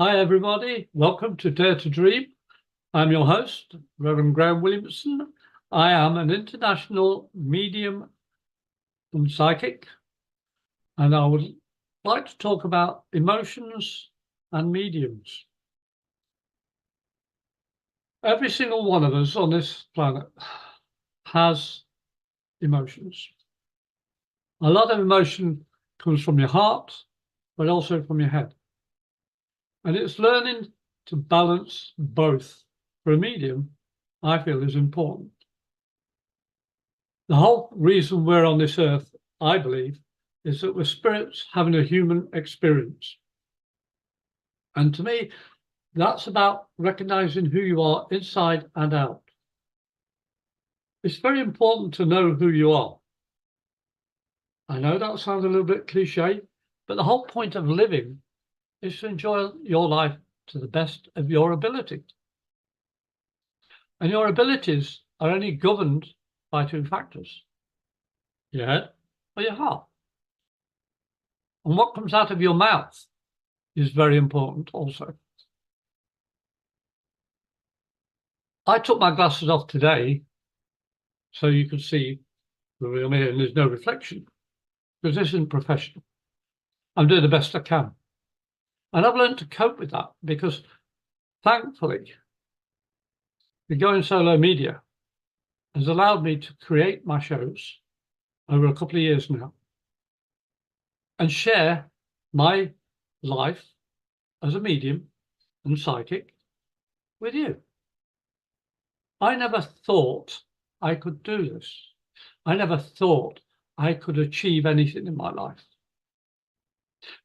Hi, everybody. Welcome to Dare to Dream. I'm your host, Reverend Graham Williamson. I am an international medium and psychic, and I would like to talk about emotions and mediums. Every single one of us on this planet has emotions. A lot of emotion comes from your heart, but also from your head. And it's learning to balance both for a medium, I feel, is important. The whole reason we're on this earth, I believe, is that we're spirits having a human experience. And to me, that's about recognizing who you are inside and out. It's very important to know who you are. I know that sounds a little bit cliche, but the whole point of living is to enjoy your life to the best of your ability. And your abilities are only governed by two factors: your head or your heart. And what comes out of your mouth is very important also. I took my glasses off today so you could see the real me, and there's no reflection, because this isn't professional. I'm doing the best I can. And I've learned to cope with that because, thankfully, the Going Solo media has allowed me to create my shows over a couple of years now and share my life as a medium and psychic with you. I never thought I could do this. I never thought I could achieve anything in my life.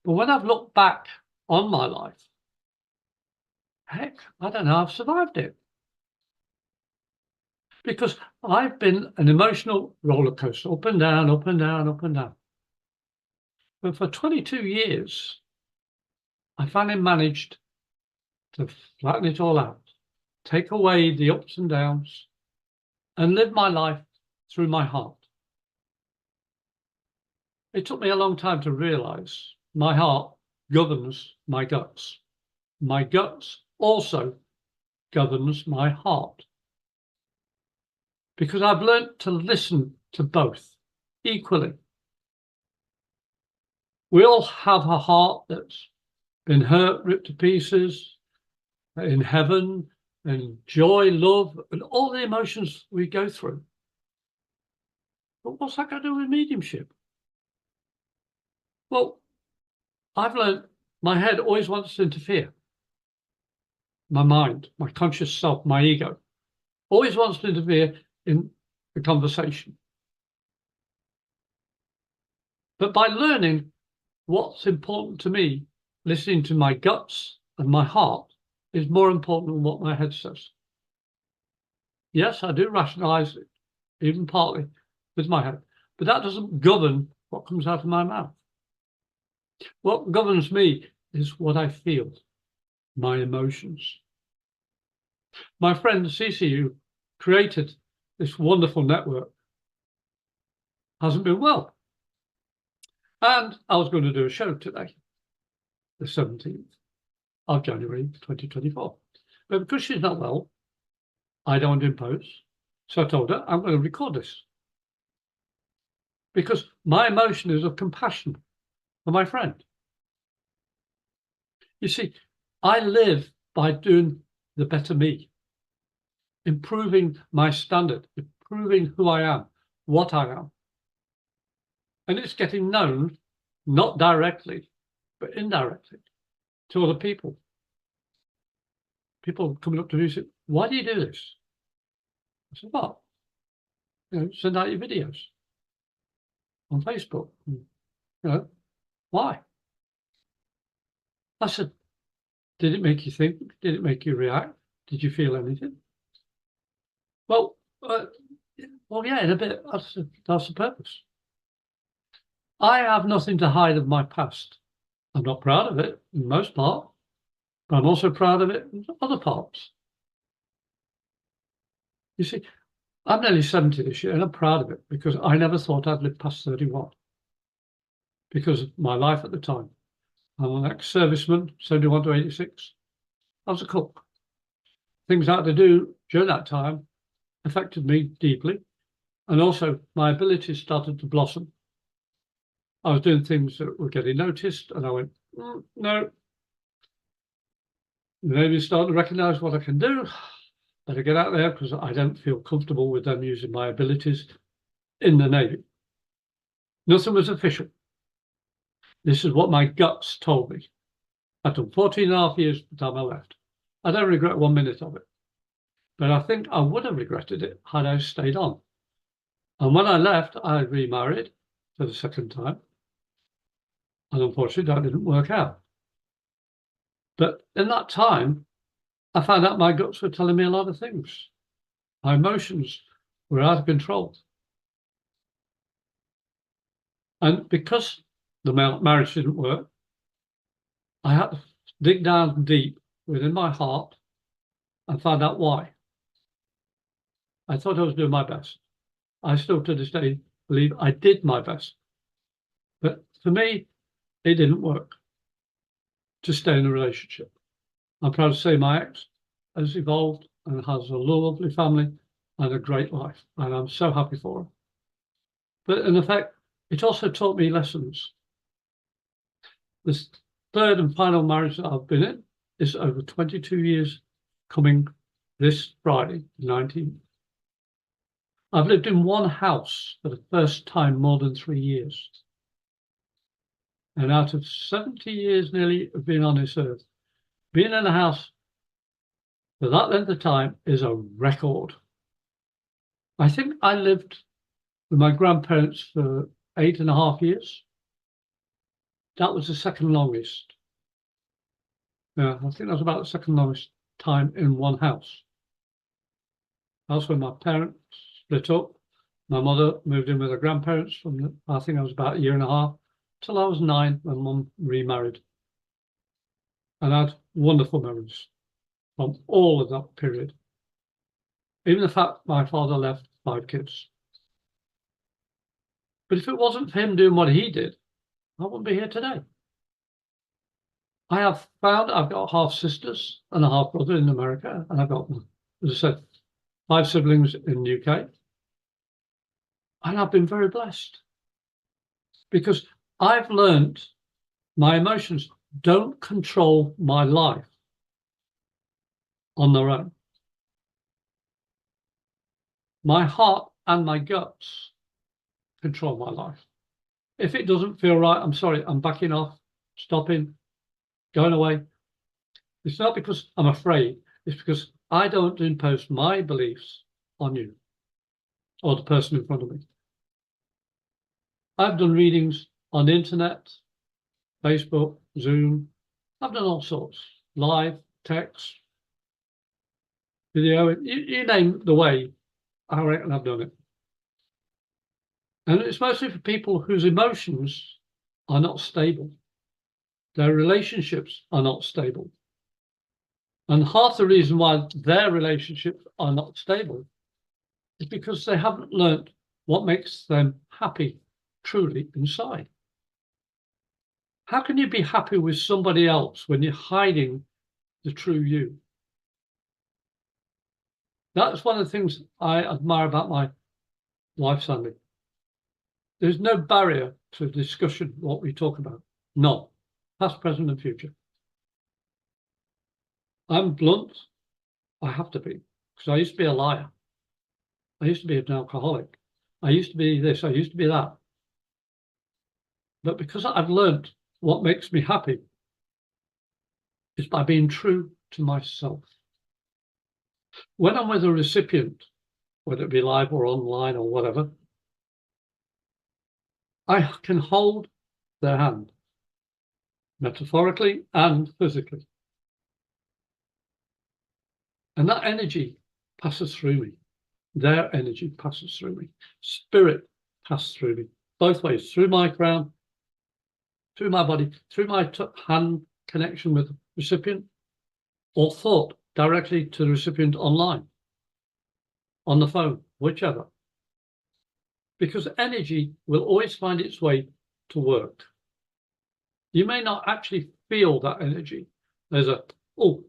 But when I've looked back on my life, heck, I don't know how I've survived it. Because I've been an emotional roller coaster, up and down, up and down, up and down. But for 22 years, I finally managed to flatten it all out, take away the ups and downs, and live my life through my heart. It took me a long time to realize my heart governs my guts. My guts also governs my heart. Because I've learned to listen to both equally. We all have a heart that's been hurt, ripped to pieces, in heaven, and joy, love, and all the emotions we go through. But what's that got to do with mediumship? Well, I've learned my head always wants to interfere. My mind, my conscious self, my ego, always wants to interfere in the conversation. But by learning what's important to me, listening to my guts and my heart is more important than what my head says. Yes, I do rationalize it, even partly with my head, but that doesn't govern what comes out of my mouth. What governs me is what I feel, my emotions. My friend Cece, who created this wonderful network, hasn't been well. And I was going to do a show today, the 17th of January 2024. But because she's not well, I don't want to impose. So I told her, I'm going to record this. Because my emotion is of compassion for my friend. You see, I live by doing the better me, improving my standard, improving who I am, what I am. And it's getting known, not directly, but indirectly, to other people. People coming up to me and say, why do you do this? I said, well, send out your videos on Facebook. Why? I said, did it make you think? Did it make you react? Did you feel anything? Well, yeah, in a bit. That's the purpose. I have nothing to hide of my past. I'm not proud of it in most part, but I'm also proud of it in other parts. You see, I'm nearly 70 this year, and I'm proud of it because I never thought I'd live past 31 because of my life at the time. I'm an ex-serviceman, 71 to 86. I was a cook. Things I had to do during that time affected me deeply. And also my abilities started to blossom. I was doing things that were getting noticed, and I went, no. Maybe starting to recognize what I can do. Better get out there because I don't feel comfortable with them using my abilities in the Navy. Nothing was official. This is what my guts told me. I've done 14 and a half years by the time I left. I don't regret 1 minute of it. But I think I would have regretted it had I stayed on. And when I left, I remarried for the second time. And unfortunately, that didn't work out. But in that time, I found out my guts were telling me a lot of things. My emotions were out of control. And because the marriage didn't work, I had to dig down deep within my heart and find out why. I thought I was doing my best. I still to this day believe I did my best. But for me, it didn't work to stay in a relationship. I'm proud to say my ex has evolved and has a lovely family and a great life. And I'm so happy for her. But in effect, it also taught me lessons. This third and final marriage that I've been in is over 22 years, coming this Friday, 19th. I've lived in one house for the first time more than 3 years. And out of 70 years nearly of being on this earth, being in a house for that length of time is a record. I think I lived with my grandparents for 8.5 years. That was the second longest. Yeah, I think that was about the second longest time in one house. That's when my parents split up. My mother moved in with her grandparents from, I think I was about 1.5 years, till I was 9 when Mum remarried. And I had wonderful memories from all of that period. Even the fact my father left 5 kids. But if it wasn't for him doing what he did, I wouldn't be here today. I have found I've got half sisters and a half brother in America, and I've got, as I said, 5 siblings in the UK. And I've been very blessed because I've learned my emotions don't control my life on their own. My heart and my guts control my life. If it doesn't feel right, I'm sorry, I'm backing off, stopping, going away. It's not because I'm afraid, it's because I don't impose my beliefs on you or the person in front of me. I've done readings on the internet, Facebook, Zoom. I've done all sorts, live, text, video, you name the way, I reckon I've done it. And it's mostly for people whose emotions are not stable. Their relationships are not stable. And half the reason why their relationships are not stable is because they haven't learnt what makes them happy truly inside. How can you be happy with somebody else when you're hiding the true you? That's one of the things I admire about my wife's family. There's no barrier to discussion, what we talk about. None. Past, present, and future. I'm blunt. I have to be, because I used to be a liar. I used to be an alcoholic. I used to be this. I used to be that. But because I've learned what makes me happy is by being true to myself. When I'm with a recipient, whether it be live or online or whatever, I can hold their hand, metaphorically and physically. And that energy passes through me. Their energy passes through me. Spirit passes through me, both ways, through my crown, through my body, through my hand connection with the recipient, or thought directly to the recipient online, on the phone, whichever. Because energy will always find its way to work. You may not actually feel that energy. There's a, oh,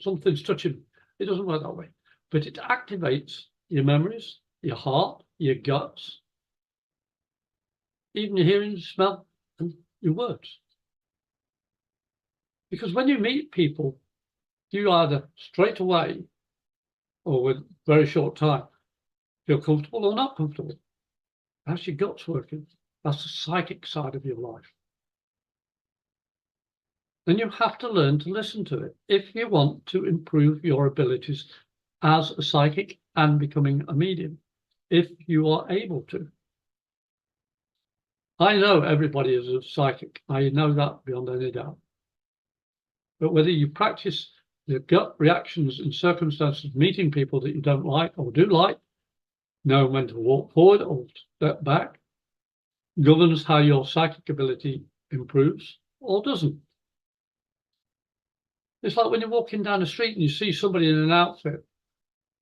something's touching me. It doesn't work that way. But it activates your memories, your heart, your guts, even your hearing, smell, and your words. Because when you meet people, you either straight away or with very short time feel comfortable or not comfortable. That's your guts working. That's the psychic side of your life. And you have to learn to listen to it if you want to improve your abilities as a psychic and becoming a medium, if you are able to. I know everybody is a psychic. I know that beyond any doubt. But whether you practice the gut reactions in circumstances, meeting people that you don't like or do like, know when to walk forward or step back, governs how your psychic ability improves or doesn't. It's like when you're walking down the street and you see somebody in an outfit.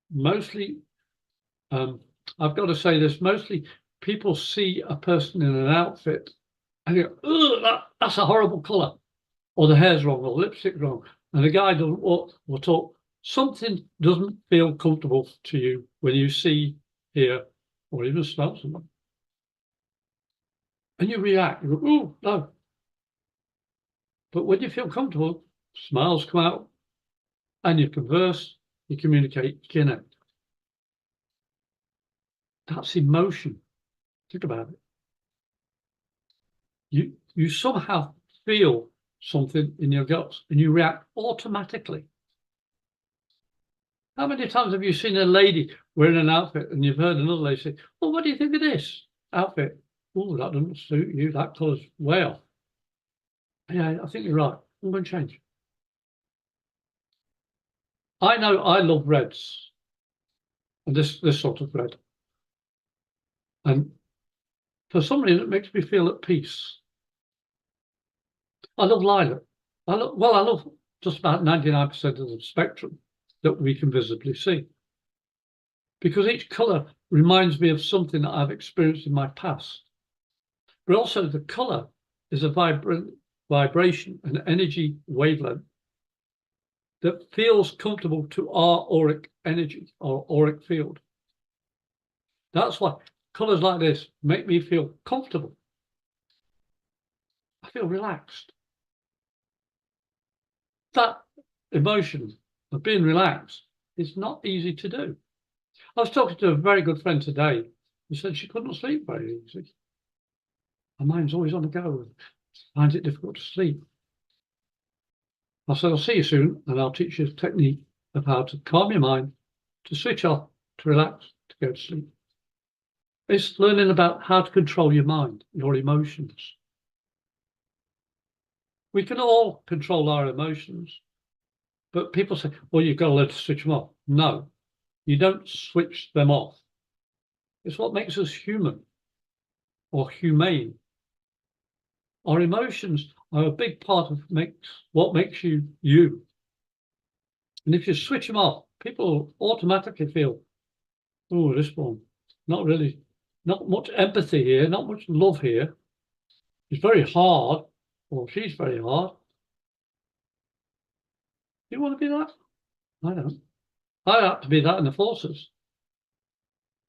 Mostly, I've got to say this, mostly people see a person in an outfit and you go, oh, that's a horrible colour, or the hair's wrong, or the lipstick's wrong, and the guy doesn't walk or talk. Something doesn't feel comfortable to you when you see, hear, or even smell someone. And you react, you go, oh, no. But when you feel comfortable, smiles come out, and you converse, you communicate, you connect. That's emotion. Think about it. You somehow feel something in your guts and you react automatically. How many times have you seen a lady wearing an outfit and you've heard another lady say, well, what do you think of this outfit? Oh, that doesn't suit you. That colour's way off. Yeah, I think you're right. I'm going to change. I know I love reds, and this sort of red. And for some reason, it makes me feel at peace. I love lilac. I love just about 99% of the spectrum that we can visibly see. Because each colour reminds me of something that I've experienced in my past. But also the colour is a vibration, an energy wavelength that feels comfortable to our auric energy, our auric field. That's why colours like this make me feel comfortable. I feel relaxed. That emotion of being relaxed is not easy to do. I was talking to a very good friend today who said she couldn't sleep very easily. Her mind's always on the go and finds it difficult to sleep. I said, I'll see you soon and I'll teach you a technique of how to calm your mind, to switch off, to relax, to go to sleep. It's learning about how to control your mind, your emotions. We can all control our emotions, but people say, well, you've got to learn to switch them off. No, you don't switch them off. It's what makes us human or humane. Our emotions are a big part of what makes you you. And if you switch them off, people automatically feel, oh, this one, not much empathy here, not much love here. It's very hard, or she's very hard. Do you want to be that? I don't. I had to be that in the forces.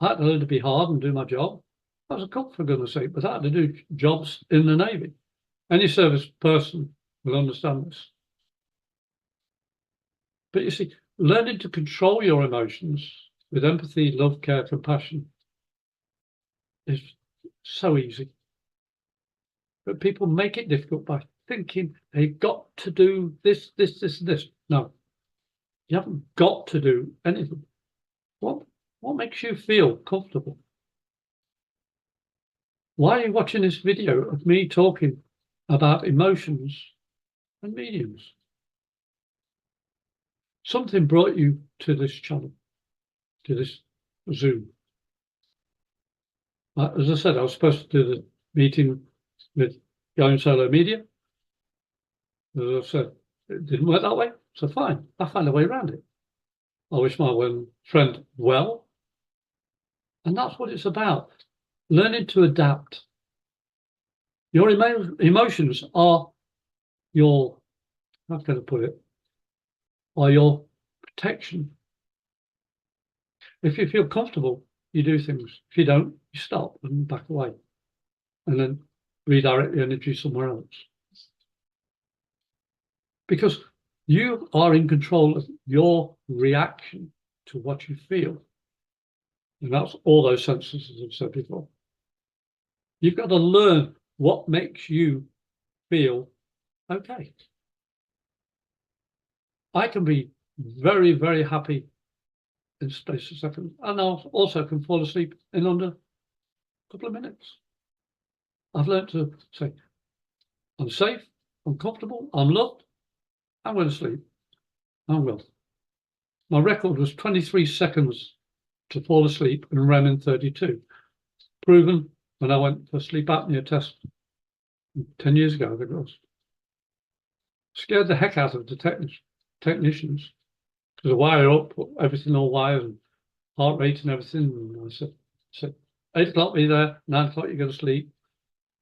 I had to learn to be hard and do my job. I was a cook, for goodness sake, but I had to do jobs in the Navy. Any service person will understand this. But you see, learning to control your emotions with empathy, love, care, compassion is so easy. But people make it difficult by thinking they've got to do this, this, this, and this. No, you haven't got to do anything. What makes you feel comfortable? Why are you watching this video of me talking about emotions and mediums? Something brought you to this channel, to this Zoom. As I said, I was supposed to do the meeting with Going Solo Media. As I said, it didn't work that way, so fine, I found a way around it. I wish my friend well, and that's what it's about, learning to adapt. Your emotions are your, how can I put it, or your protection. If you feel comfortable, you do things. If you don't, you stop and back away, and then redirect the energy somewhere else. Because you are in control of your reaction to what you feel. And that's all those senses, as I've said before. You've got to learn what makes you feel okay. I can be very, very happy in space of seconds, and I also can fall asleep in under a couple of minutes. I've learned to say, I'm safe, I'm comfortable, I'm loved, I'm going to sleep, I will. My record was 23 seconds to fall asleep and REM in 32. Proven when I went for a sleep apnea test 10 years ago, I think it was. Scared the heck out of the technicians, because I wire up everything, all wired, and heart rate and everything. And I said 8 o'clock be there, 9 o'clock you go to sleep.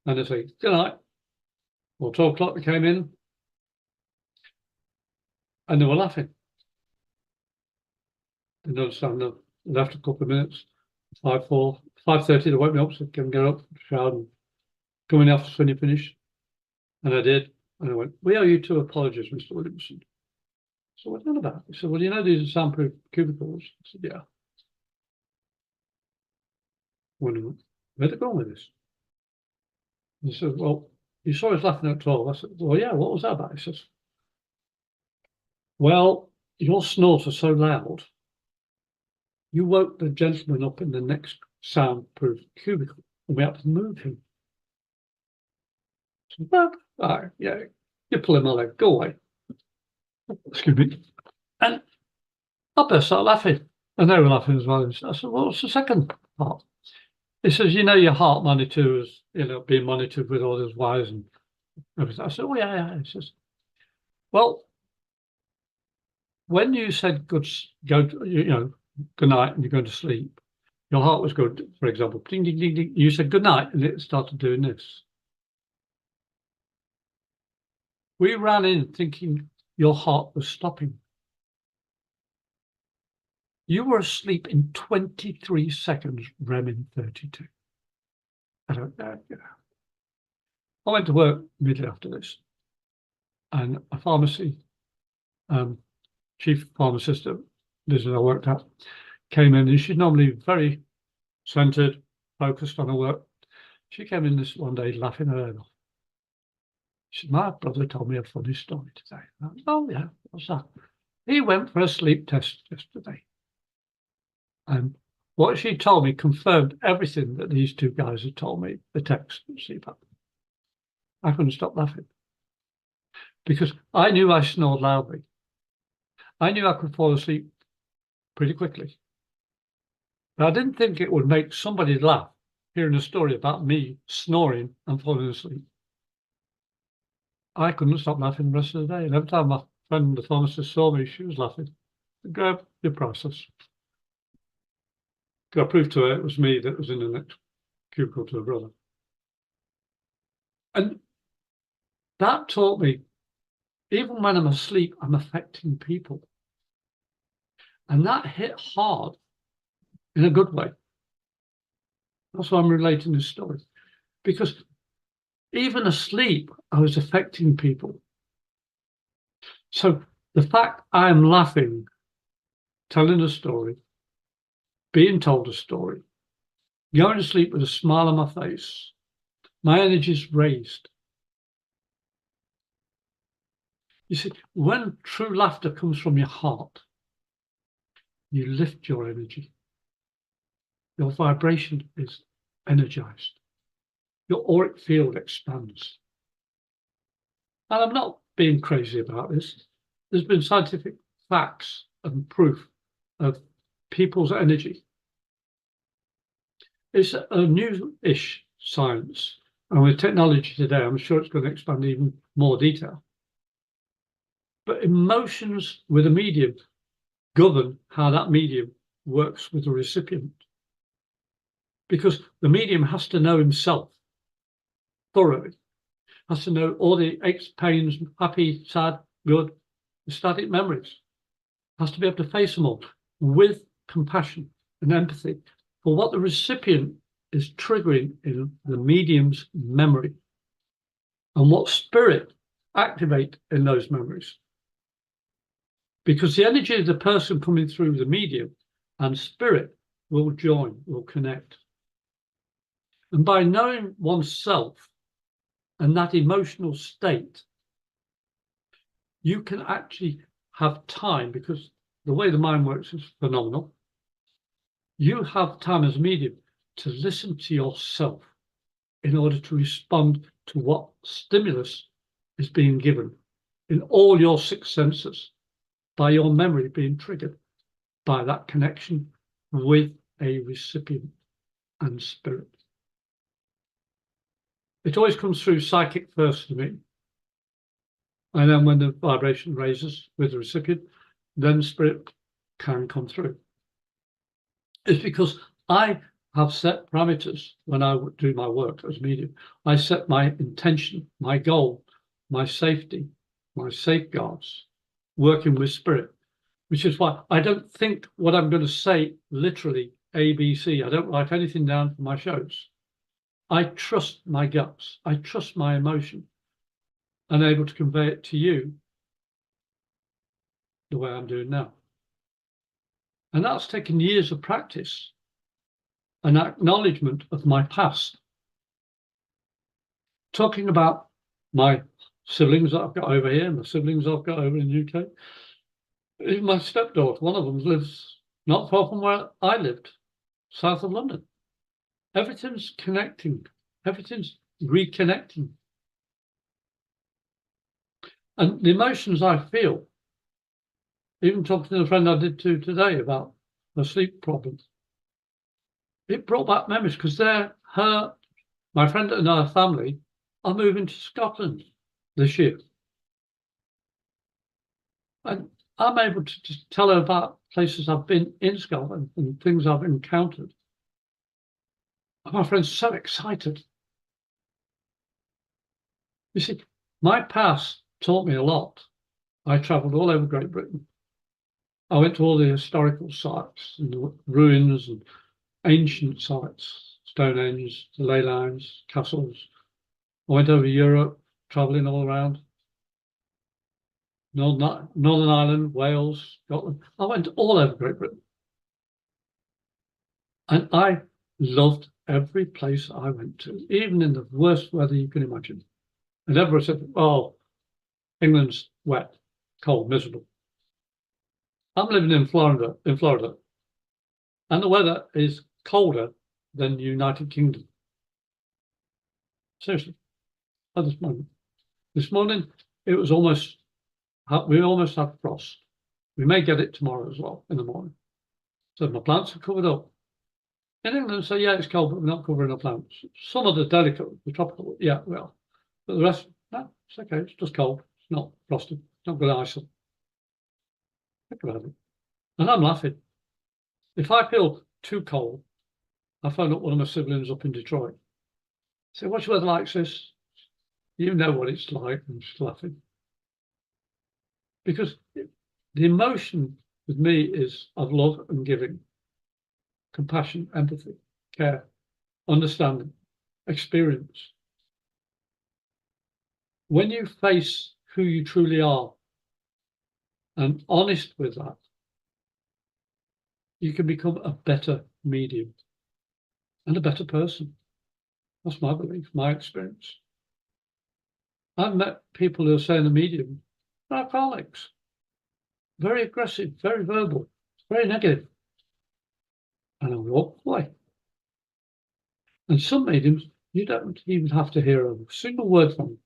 And they say, good night. Well, 12 o'clock they came in and they were laughing. Didn't understand them. Left a couple of minutes, 5:30 they woke me up, said, can get up, shower, and come in the office when you finish. And I did. And I went, we owe you 2 apologies, Mr. Williamson. So what's that about? He said, well, you know these are soundproof cubicles. I said, yeah. Wondering, where'd they go with this? He said, well, you saw us laughing at 12. I said, well, yeah, what was that about? He says, well, your snores are so loud, you woke the gentleman up in the next soundproof cubicle, and we had to move him. I said, well, all right, yeah, you're pulling my leg, go away. Excuse me. And I burst out laughing, and they were laughing as well. I said, well, what's the second part? He says, you know, your heart monitor is, you know, being monitored with all those wires and everything. I said, oh, yeah. He says, well, when you said good night and you're going to sleep, your heart was going, for example, ding, ding, ding, ding. You said good night and it started doing this. We ran in thinking your heart was stopping. You were asleep in 23 seconds, REM in 32. I don't know. I went to work immediately after this, and a pharmacy chief pharmacist that I worked at came in, and she's normally very centered, focused on her work. She came in this one day laughing her head off. She said, my brother told me a funny story today. I went, oh, yeah, what's that? He went for a sleep test yesterday. And what she told me confirmed everything that these 2 guys had told me, the text and CPAP. I couldn't stop laughing because I knew I snored loudly. I knew I could fall asleep pretty quickly. But I didn't think it would make somebody laugh hearing a story about me snoring and falling asleep. I couldn't stop laughing the rest of the day. And every time my friend, the pharmacist, saw me, she was laughing. Grab your process. I proved to her it was me that was in the next cubicle to her brother. And that taught me, even when I'm asleep, I'm affecting people. And that hit hard in a good way. That's why I'm relating this story. Because even asleep, I was affecting people. So the fact I'm laughing, telling a story, being told a story, going to sleep with a smile on my face, my energy's raised. You see, when true laughter comes from your heart, you lift your energy. Your vibration is energized. Your auric field expands. And I'm not being crazy about this. There's been scientific facts and proof of people's energy. It's a new-ish science. And with technology today, I'm sure it's going to expand even more detail. But emotions with a medium govern how that medium works with the recipient. Because the medium has to know himself thoroughly. has to know all the aches, pains, happy, sad, good, static memories. Has to be able to face them all with compassion and empathy for what the recipient is triggering in the medium's memory and what spirit activate in those memories. Because the energy of the person coming through the medium and spirit will join, will connect. And by knowing oneself and that emotional state, you can actually have time, because the way the mind works is phenomenal. You have time as a medium to listen to yourself in order to respond to what stimulus is being given in all your six senses by your memory being triggered by that connection with a recipient and spirit. It always comes through psychic first to me. And then when the vibration raises with the recipient, then spirit can come through. It's because I have set parameters when I do my work as medium. I set my intention, my goal, my safety, my safeguards, working with spirit, which is why I don't think what I'm going to say literally ABC. I don't write anything down for my shows. I trust my guts. I trust my emotion and able to convey it to you the way I'm doing now. And that's taken years of practice, an acknowledgement of my past. Talking about my siblings that I've got over here, my siblings I've got over in the UK, even my stepdaughter, one of them lives not far from where I lived, south of London. Everything's connecting, everything's reconnecting. And the emotions I feel, even talking to a friend I did to today about her sleep problems, it brought back memories because my friend and her family are moving to Scotland this year. And I'm able to just tell her about places I've been in Scotland and things I've encountered. And my friend's so excited. You see, my past taught me a lot. I travelled all over Great Britain. I went to all the historical sites and the ruins and ancient sites, Stonehenge, the ley lines, castles. I went over Europe, travelling all around. Northern Ireland, Wales, Scotland. I went all over Great Britain. And I loved every place I went to, even in the worst weather you can imagine. And everyone said, oh, England's wet, cold, miserable. I'm living in Florida, and the weather is colder than the United Kingdom. Seriously, at this moment. This morning, we almost had frost. We may get it tomorrow as well in the morning. So my plants are covered up. In England, say, yeah, it's cold, but we're not covering our plants. Some of the delicate, the tropical, yeah, we are. But the rest, no, it's okay. It's just cold. It's not frosted. It's not going to ice them. Think about it. And I'm laughing. If I feel too cold, I phone up one of my siblings up in Detroit. Say, what's your weather like, sis? You know what it's like. I'm just laughing. Because the emotion with me is of love and giving, compassion, empathy, care, understanding, experience. When you face who you truly are and honest with that, you can become a better medium and a better person. That's my belief, my experience. I've met people who are saying the medium are alcoholics, very aggressive, very verbal, very negative. And I walk away. And some mediums, you don't even have to hear a single word from them.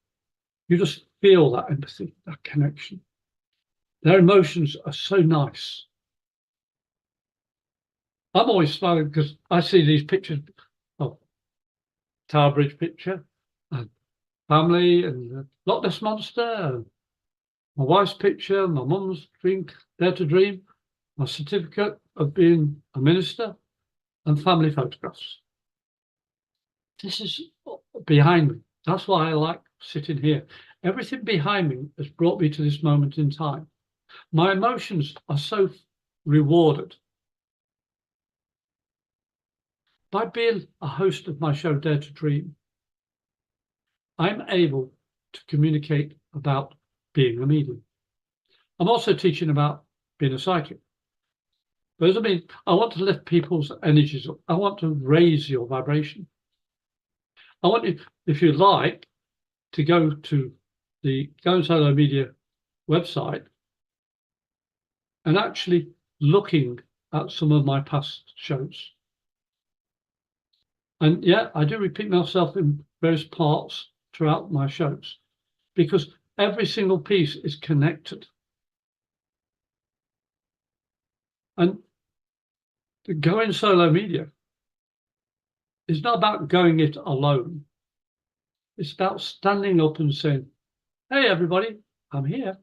You just feel that empathy, that connection. Their emotions are so nice. I'm always smiling because I see these pictures of Tower Bridge picture and family and Loch Ness Monster, and my wife's picture, my mum's drink, Dare to Dream, my certificate of being a minister, and family photographs. This is behind me. That's why I like sitting here. Everything behind me has brought me to this moment in time. My emotions are so rewarded. By being a host of my show, Dare to Dream, I'm able to communicate about being a medium. I'm also teaching about being a psychic. But doesn't mean I want to lift people's energies up. I want to raise your vibration. I want you, if you like, to go to the Go Media website and actually looking at some of my past shows. And yeah, I do repeat myself in various parts throughout my shows because every single piece is connected. And the Going Solo Media is not about going it alone. It's about standing up and saying, hey, everybody, I'm here.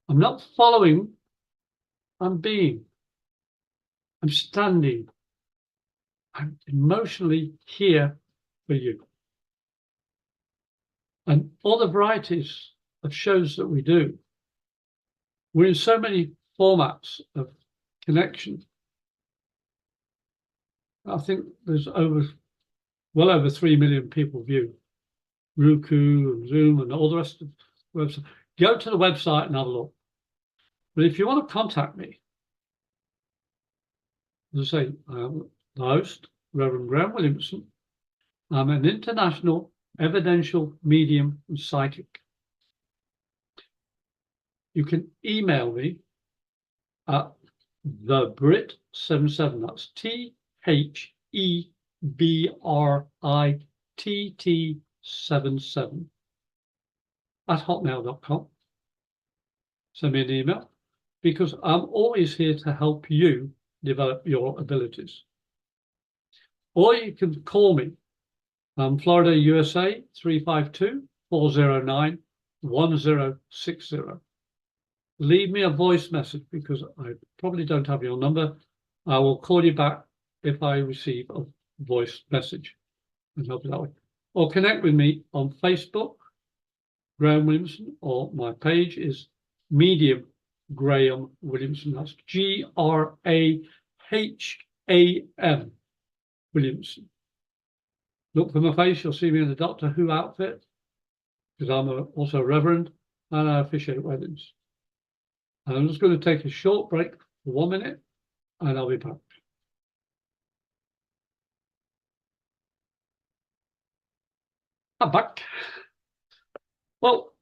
I'm not following, I'm being. I'm standing. I'm emotionally here for you. And all the varieties of shows that we do, we're in so many formats of connection. I think there's well over 3 million people view Roku and Zoom and all the rest of the website. Go to the website and have a look. But if you want to contact me, as I say, I'm the host, Reverend Graham Williamson. I'm an international evidential medium and psychic. You can email me at thebrit77, that's THEBRITT77 at hotmail.com. Send me an email because I'm always here to help you develop your abilities. Or you can call me. I'm Florida, USA, 352-409-1060. Leave me a voice message because I probably don't have your number. I will call you back if I receive a voice message and help you that way. Or connect with me on Facebook, Graham Williamson, or my page is Medium Graham Williamson. That's GRAHAM Williamson. Look for my face, you'll see me in the Doctor Who outfit, because I'm also a reverend and I officiate weddings. And I'm just going to take a short break for 1 minute and I'll be back. I'm back. Well,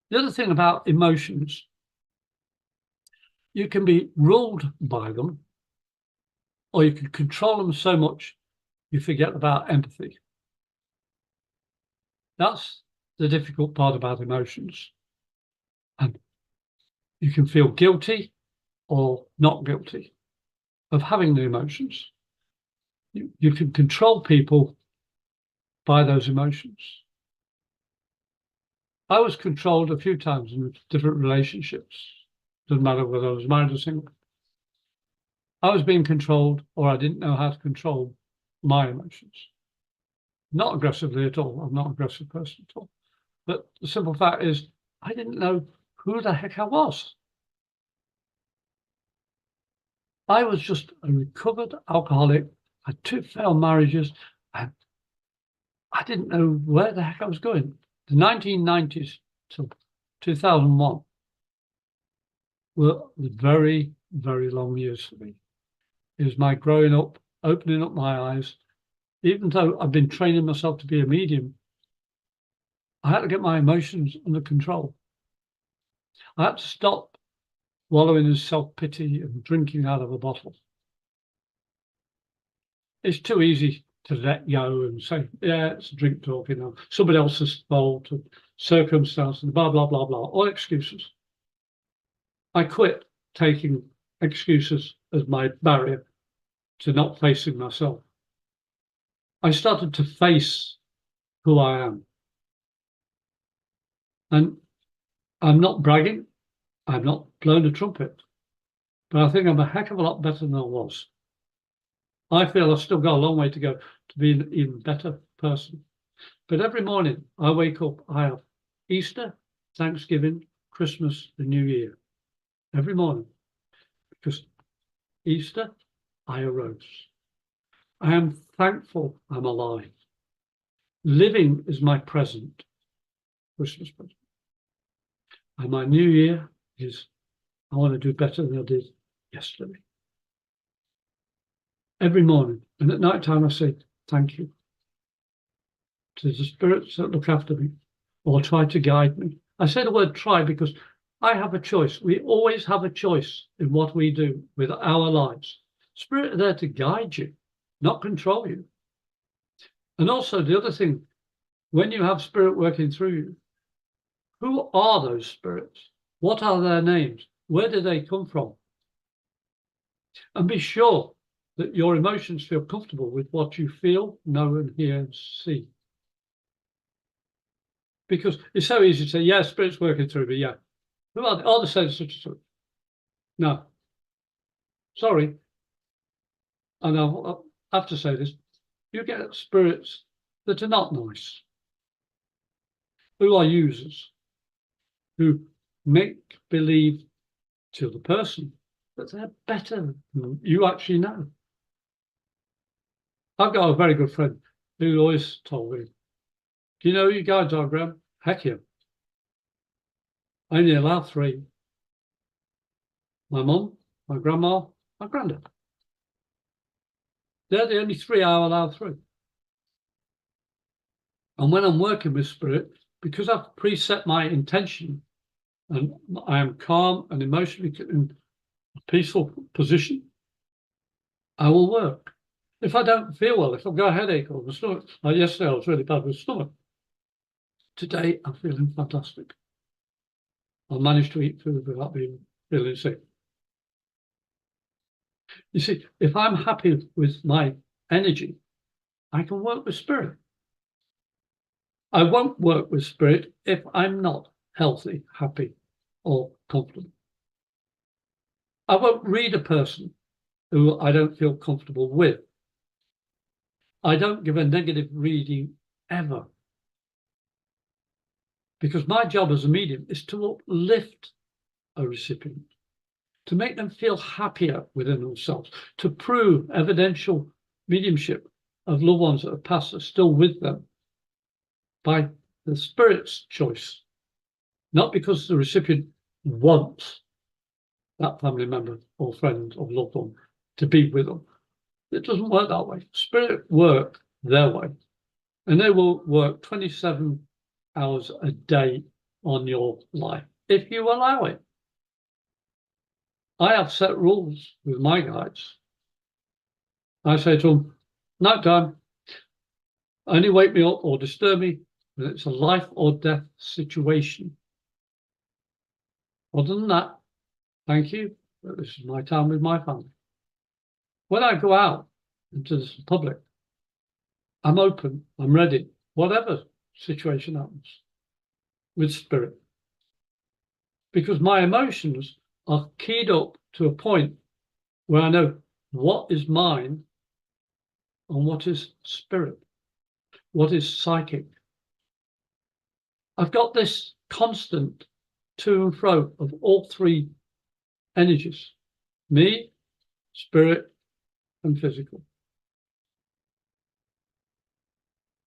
the other thing about emotions, you can be ruled by them or you can control them so much you forget about empathy. That's the difficult part about emotions. And you can feel guilty or not guilty of having the emotions. You can control people by those emotions. I was controlled a few times in different relationships. Doesn't matter whether I was married or single. I was being controlled or I didn't know how to control my emotions. Not aggressively at all. I'm not an aggressive person at all. But the simple fact is I didn't know who the heck I was. I was just a recovered alcoholic, had 2 failed marriages, and I didn't know where the heck I was going. The 1990s to 2001 were very, very long years for me. It was my growing up, opening up my eyes. Even though I've been training myself to be a medium, I had to get my emotions under control. I had to stop wallowing in self-pity and drinking out of a bottle. It's too easy to let go and say, yeah, it's a drink talk, you know, somebody else's fault, and circumstance, and blah, blah, blah, blah, all excuses. I quit taking excuses as my barrier to not facing myself. I started to face who I am. And I'm not bragging, I'm not blowing a trumpet, but I think I'm a heck of a lot better than I was. I feel I've still got a long way to go to be an even better person. But every morning I wake up, I have Easter, Thanksgiving, Christmas, the New Year. Every morning. Because Easter, I arose. I am thankful I'm alive. Living is my present, Christmas present. And my New Year is, I want to do better than I did yesterday. Every morning. And at night time, I say, thank you to the spirits that look after me or try to guide me. I say the word try because I have a choice. We always have a choice in what we do with our lives. Spirit are there to guide you, not control you. And also the other thing, when you have spirit working through you, who are those spirits? What are their names? Where do they come from? And be sure that your emotions feel comfortable with what you feel, know, and hear and see. Because it's so easy to say, yeah, spirit's working through me, yeah. Who are they? Oh, the same such and such. No. Sorry. And I'll have to say this. You get spirits that are not nice, who are users, who make believe to the person that they're better than you actually know. I've got a very good friend who always told me, do you know who you guys are, Graham? Heck yeah. I only allow 3. My mum, my grandma, my granddad. They're the only 3 I allow through. And when I'm working with spirit, because I've preset my intention and I am calm and emotionally in a peaceful position, I will work. If I don't feel well, if I've got a headache or the stomach, like yesterday I was really bad with stomach. Today I'm feeling fantastic. I managed to eat food without feeling sick. You see, if I'm happy with my energy, I can work with spirit. I won't work with spirit if I'm not healthy, happy, or comfortable. I won't read a person who I don't feel comfortable with. I don't give a negative reading ever. Because my job as a medium is to uplift a recipient, to make them feel happier within themselves, to prove evidential mediumship of loved ones that have passed are still with them by the spirit's choice, not because the recipient wants that family member or friend or loved one to be with them. It doesn't work that way. Spirit work their way, and they will work 27 hours a day on your life if you allow it. I have set rules with my guides. I say to them, night time, only wake me up or disturb me when it's a life or death situation. Other than that, thank you, but this is my time with my family. When I go out into the public, I'm open, I'm ready, whatever situation happens with spirit. Because my emotions are keyed up to a point where I know what is mine and what is spirit, what is psychic. I've got this constant to and fro of all 3 energies, me, spirit, and physical.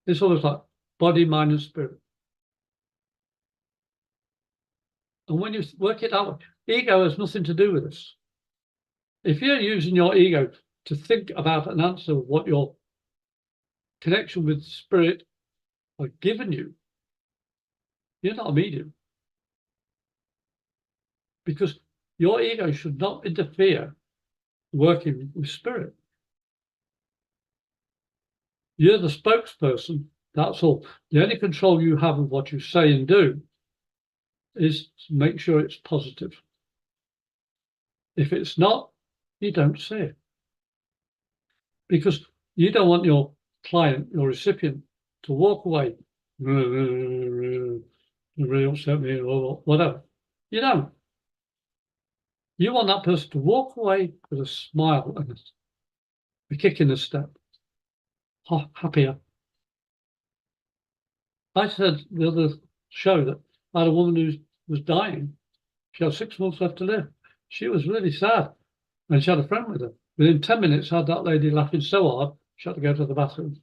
It's always like body, mind, and spirit. And when you work it out, ego has nothing to do with this. If you're using your ego to think about an answer of what your connection with spirit are given you, you're not a medium. Because your ego should not interfere working with spirit. You're the spokesperson, that's all. The only control you have of what you say and do is to make sure it's positive. If it's not, you don't say it. Because you don't want your client, your recipient, to walk away, really upset me or whatever. You don't. You want that person to walk away with a smile and a kick in the step, happier. I said the other show that I had a woman who was dying. She had 6 months left to live. She was really sad. And she had a friend with her. Within 10 minutes, I had that lady laughing so hard, she had to go to the bathroom.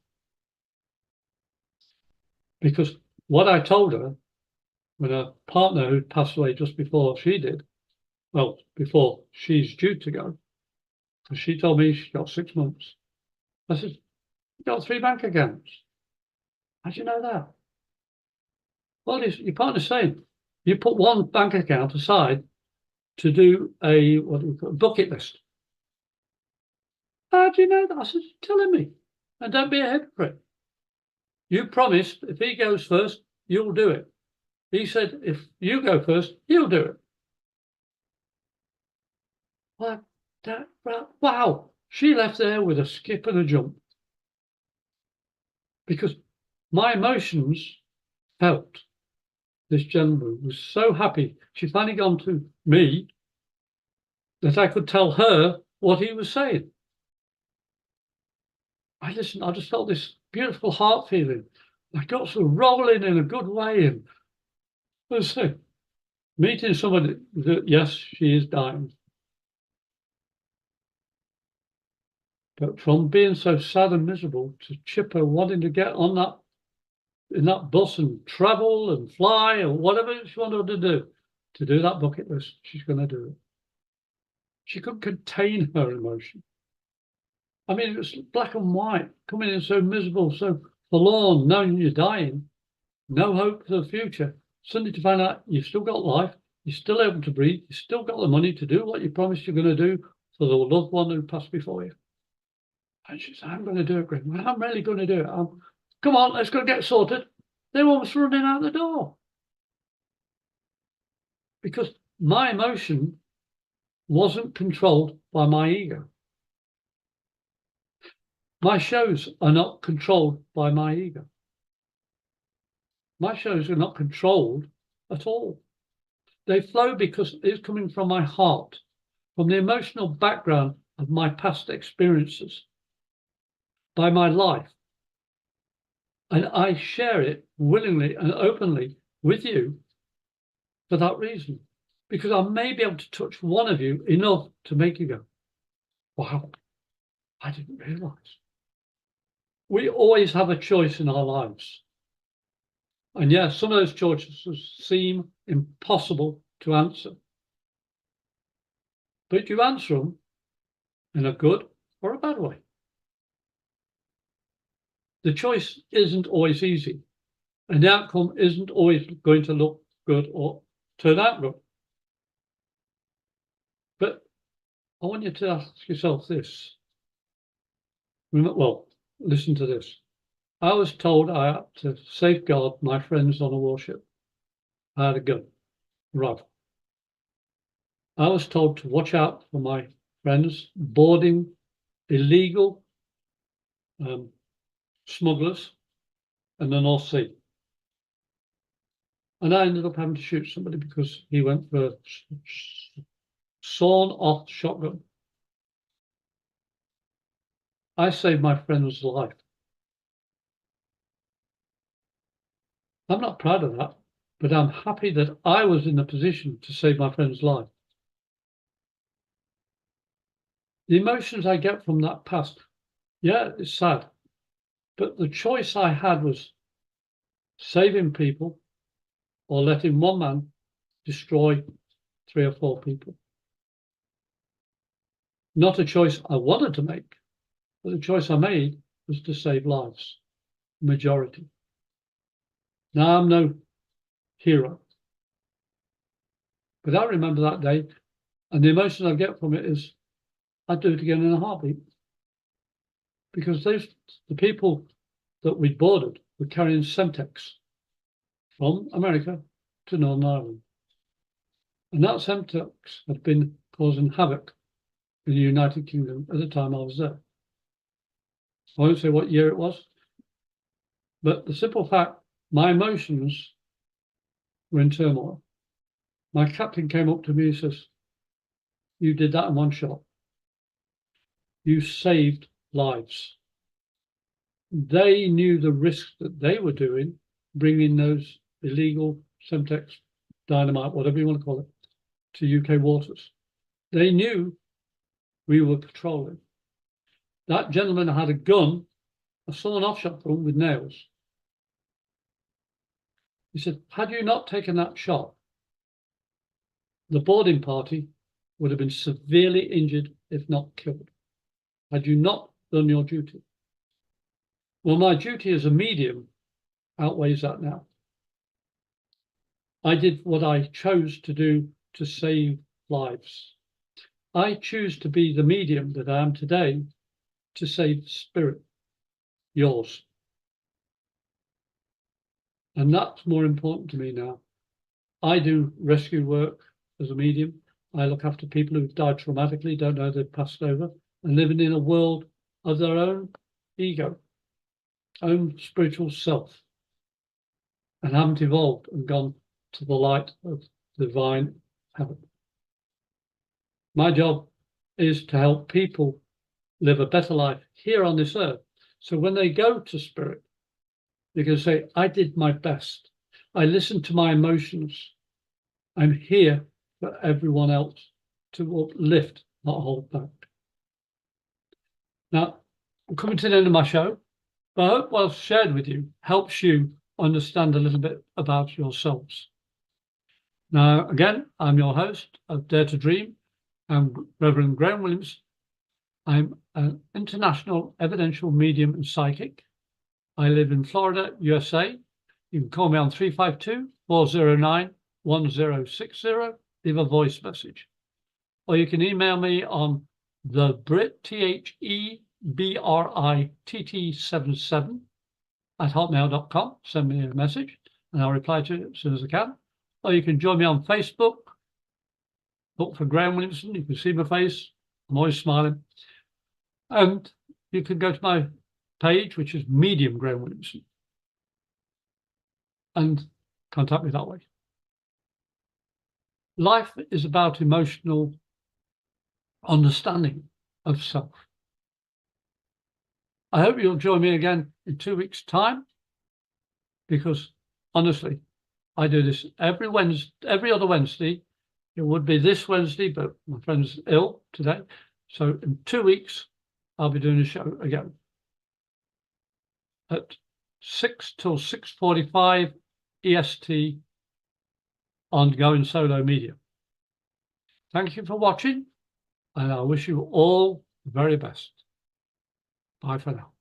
Because what I told her, when her partner who'd passed away just before she did, well, before she's due to go, because she told me she got 6 months. I said, you got 3 bank accounts. How'd you know that? Well, your partner's saying, you put one bank account aside to do a, what do we call it, bucket list. How do you know that? I said, you're telling me. And don't be a hypocrite. You promised if he goes first, you'll do it. He said, if you go first, he'll do it. What? Wow. She left there with a skip and a jump. Because my emotions felt this gentleman was so happy. She finally gone to me that I could tell her what he was saying. I listened, I just felt this beautiful heart feeling. My guts were rolling in a good way. And let's see, meeting somebody that, yes, she is dying. But from being so sad and miserable to chipper wanting to get on that, in that bus and travel and fly or whatever she wanted to do that bucket list, she's going to do it. She couldn't contain her emotion. I mean, it was black and white, coming in so miserable, so forlorn, knowing you're dying, no hope for the future. Suddenly to find out you've still got life, you're still able to breathe, you've still got the money to do what you promised you're going to do for the loved one who passed before you. And she said, I'm going to do it, Graham. Well, I'm really going to do it. Come on, let's go get sorted. They were almost running out the door. Because my emotion wasn't controlled by my ego. My shows are not controlled by my ego. My shows are not controlled at all. They flow because it's coming from my heart, from the emotional background of my past experiences, by my life. And I share it willingly and openly with you for that reason, because I may be able to touch one of you enough to make you go, wow, I didn't realize. We always have a choice in our lives. And yes, some of those choices seem impossible to answer. But you answer them in a good or a bad way. The choice isn't always easy, and the outcome isn't always going to look good or turn out good. But I want you to ask yourself this. Well, listen to this. I was told I had to safeguard my friends on a warship. I had a gun, rifle. I was told to watch out for my friends boarding illegal smugglers in the North Sea. And I ended up having to shoot somebody because he went for a sawn-off shotgun. I saved my friend's life. I'm not proud of that, but I'm happy that I was in a position to save my friend's life. The emotions I get from that past, yeah, it's sad, but the choice I had was saving people or letting one man destroy 3 or 4 people. Not a choice I wanted to make, but the choice I made was to save lives, majority. Now I'm no hero, but I remember that day, and the emotion I get from it is I'd do it again in a heartbeat. Because the people that we boarded were carrying Semtex from America to Northern Ireland. And that Semtex had been causing havoc in the United Kingdom at the time I was there. I won't say what year it was, but the simple fact, my emotions were in turmoil. My captain came up to me and says, you did that in one shot. You saved lives. They knew the risk that they were doing bringing those illegal Semtex dynamite, whatever you want to call it, to UK waters. They knew we were patrolling. That gentleman had a gun, a sawn-off shotgun with nails. He said, had you not taken that shot, the boarding party would have been severely injured, if not killed, had you not done your duty. Well, my duty as a medium outweighs that now. I did what I chose to do to save lives. I choose to be the medium that I am today to save spirit, yours. And that's more important to me now. I do rescue work as a medium. I look after people who've died traumatically, don't know they've passed over, and living in a world of their own ego, own spiritual self, and haven't evolved and gone to the light of divine heaven. My job is to help people live a better life here on this earth. So when they go to spirit, they can say, I did my best. I listened to my emotions. I'm here for everyone else to uplift, not hold back. Now, I'm coming to the end of my show, but I hope what I've shared with you helps you understand a little bit about yourselves. Now, again, I'm your host of Dare to Dream. I'm Reverend Graham Williamson. I'm an international evidential medium and psychic. I live in Florida, USA. You can call me on 352-409-1060, leave a voice message. Or you can email me on TheBrit77 at hotmail.com. Send me a message and I'll reply to it as soon as I can. Or you can join me on Facebook. Look for Graham Williamson. You can see my face. I'm always smiling. And you can go to my page, which is Medium Graham Williamson, and contact me that way. Life is about emotional understanding of self. I hope you'll join me again in 2 weeks' time, because honestly, I do this every other Wednesday. It would be this Wednesday, but my friend's ill today. So in 2 weeks, I'll be doing a show again at 6 till 6:45 EST on Going Solo Media. Thank you for watching, and I wish you all the very best. Bye for now.